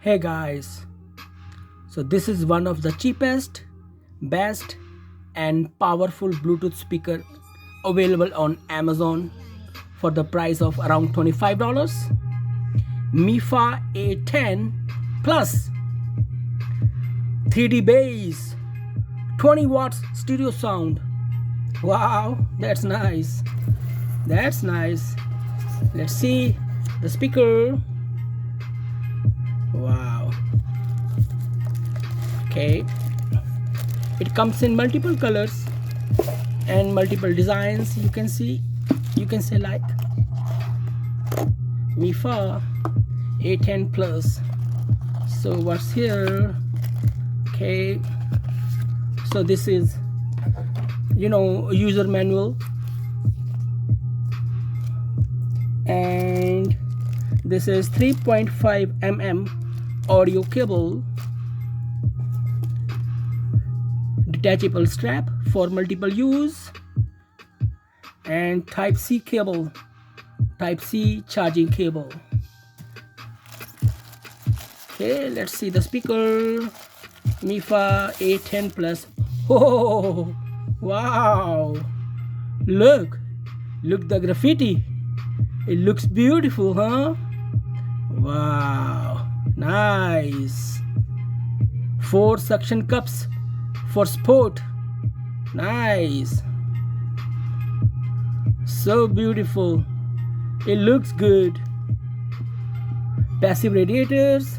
Hey guys, so this is one of the cheapest, best and powerful Bluetooth speaker available on Amazon for the price of around $25. MIFA A10 Plus 3D bass, 20 watts stereo sound. Wow, that's nice. That's nice. Let's see the speaker. Wow. Okay, it comes in multiple colors and multiple designs. You can say like MIFA A10 Plus. So what's here? Okay, so this is user manual, and this is 3.5 mm audio cable, detachable strap for multiple use, and type C cable, type C charging cable. Okay, let's see the speaker. MIFA A10 Plus. Oh wow, look the graffiti. It looks beautiful, huh? Wow, nice. 4 suction cups for sport. Nice. So beautiful. It looks good. Passive radiators.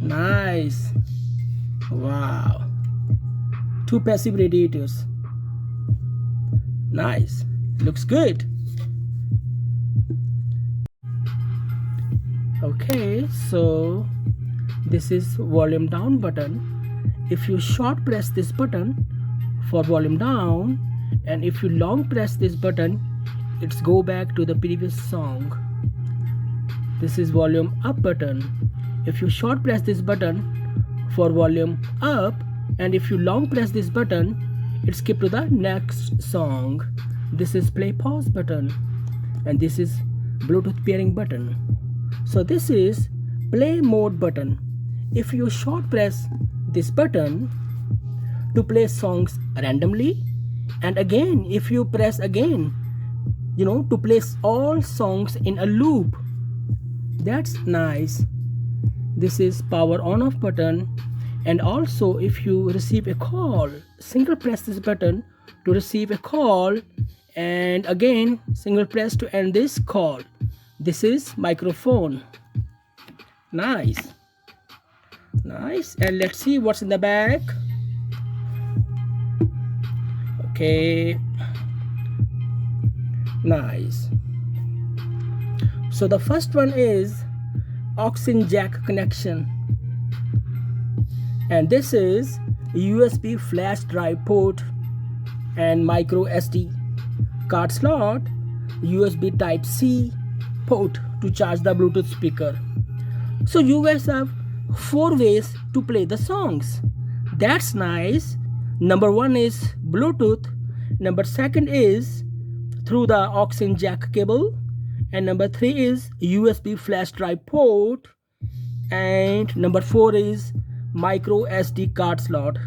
Nice. Wow. 2 passive radiators. Nice. Looks good. Okay, so this is volume down button. If you short press this button for volume down, and if you long press this button, it's go back to the previous song. This is volume up button. If you short press this button for volume up, and if you long press this button, it skip to the next song. This is play pause button, and this is Bluetooth pairing button. So this is play mode button. If you short press this button to play songs randomly, and again if you press again to place all songs in a loop. That's nice. This is power on off button, and also if you receive a call, single press this button to receive a call, and again single press to end this call. This is microphone. Nice. And let's see what's in the back. Okay, nice. So the first one is AUX In Jack connection, and this is USB flash drive port and micro SD card slot, USB type C port to charge the Bluetooth speaker. So you guys have 4 ways to play the songs. That's nice. Number 1 is Bluetooth, number 2 is through the AUX In Jack cable, and number 3 is USB flash drive port, and number 4 is micro SD card slot.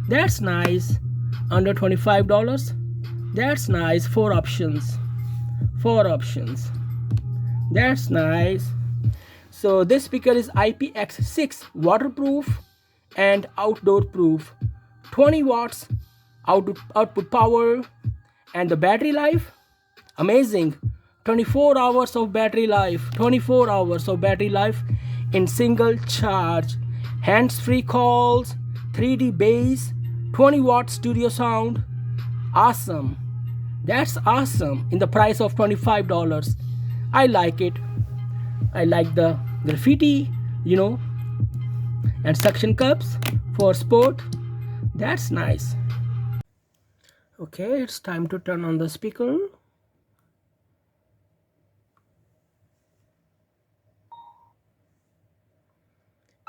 That's nice. Under $25. That's nice. 4 options. That's nice. So this speaker is IPX6 waterproof and outdoor proof, 20 watts output power, and the battery life, amazing. 24 hours of battery life in single charge, hands-free calls, 3D bass, 20 watt stereo sound. Awesome. That's awesome in the price of $25. I like it. I like the graffiti, and suction cups for sport. That's nice. Okay, it's time to turn on the speaker.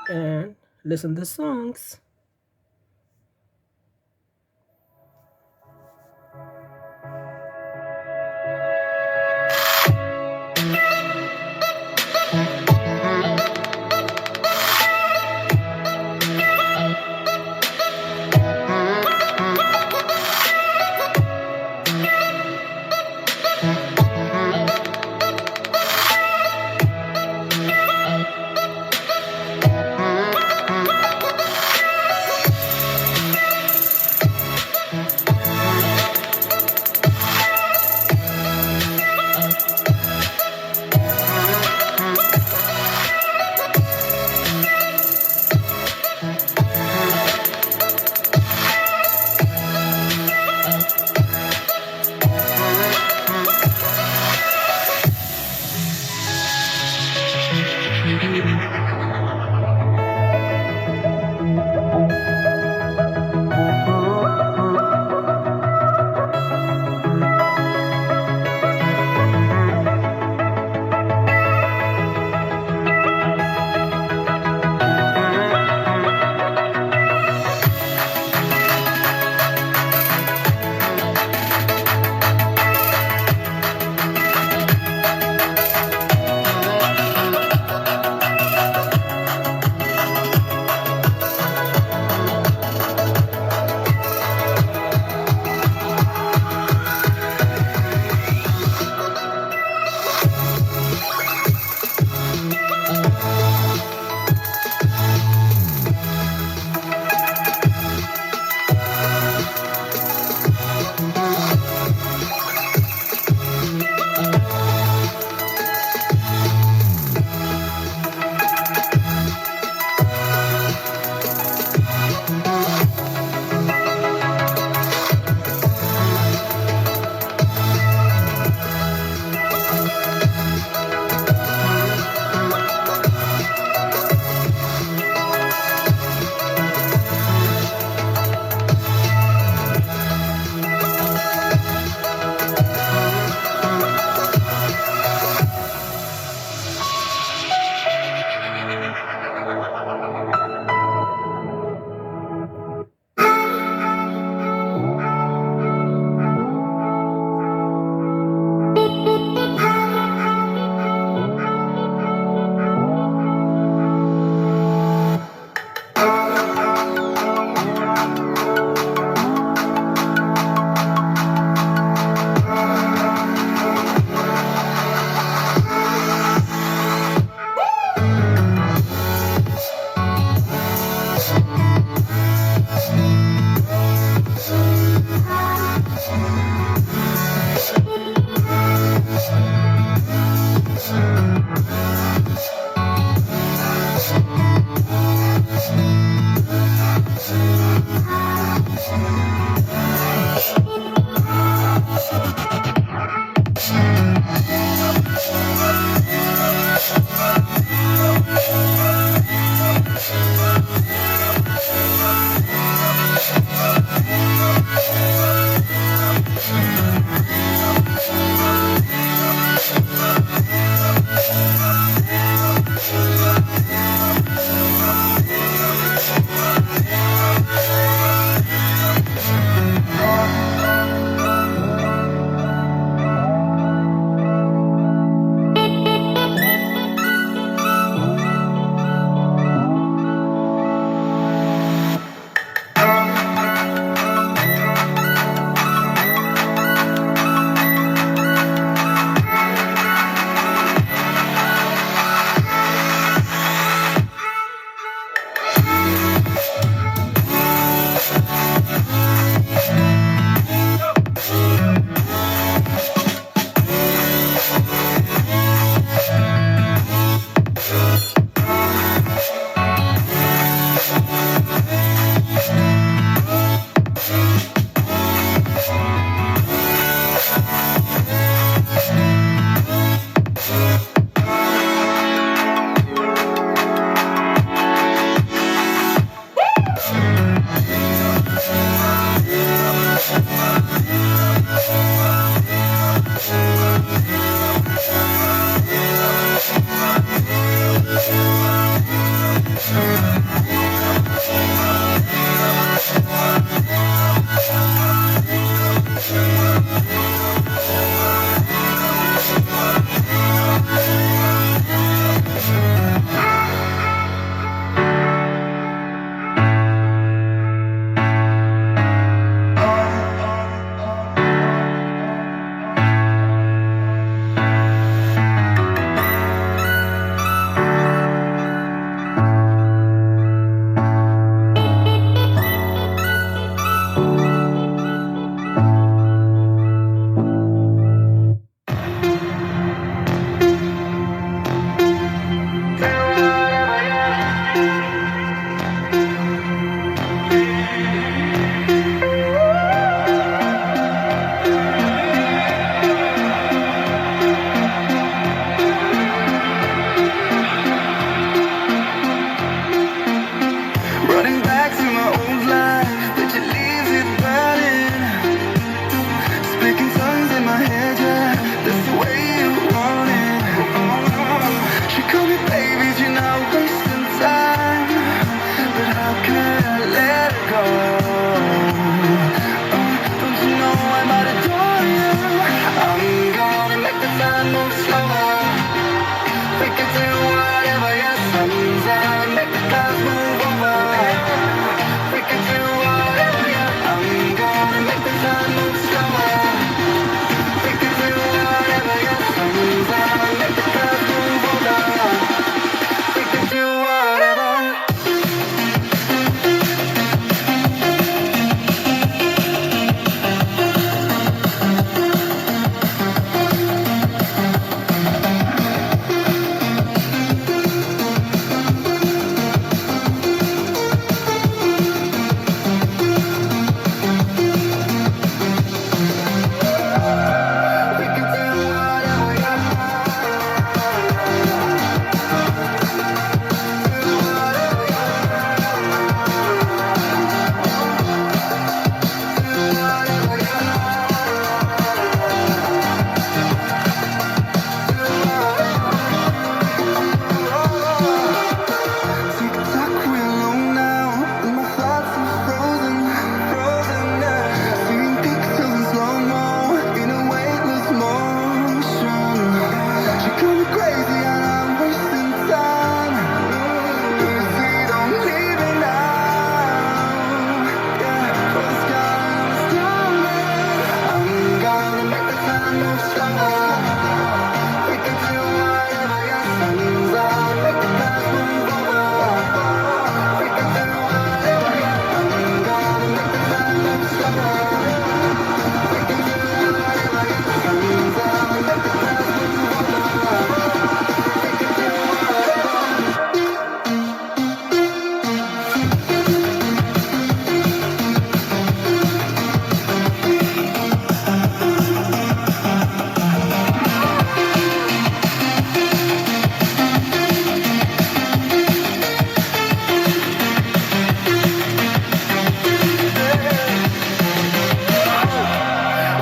And listen to the songs.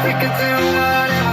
We can do whatever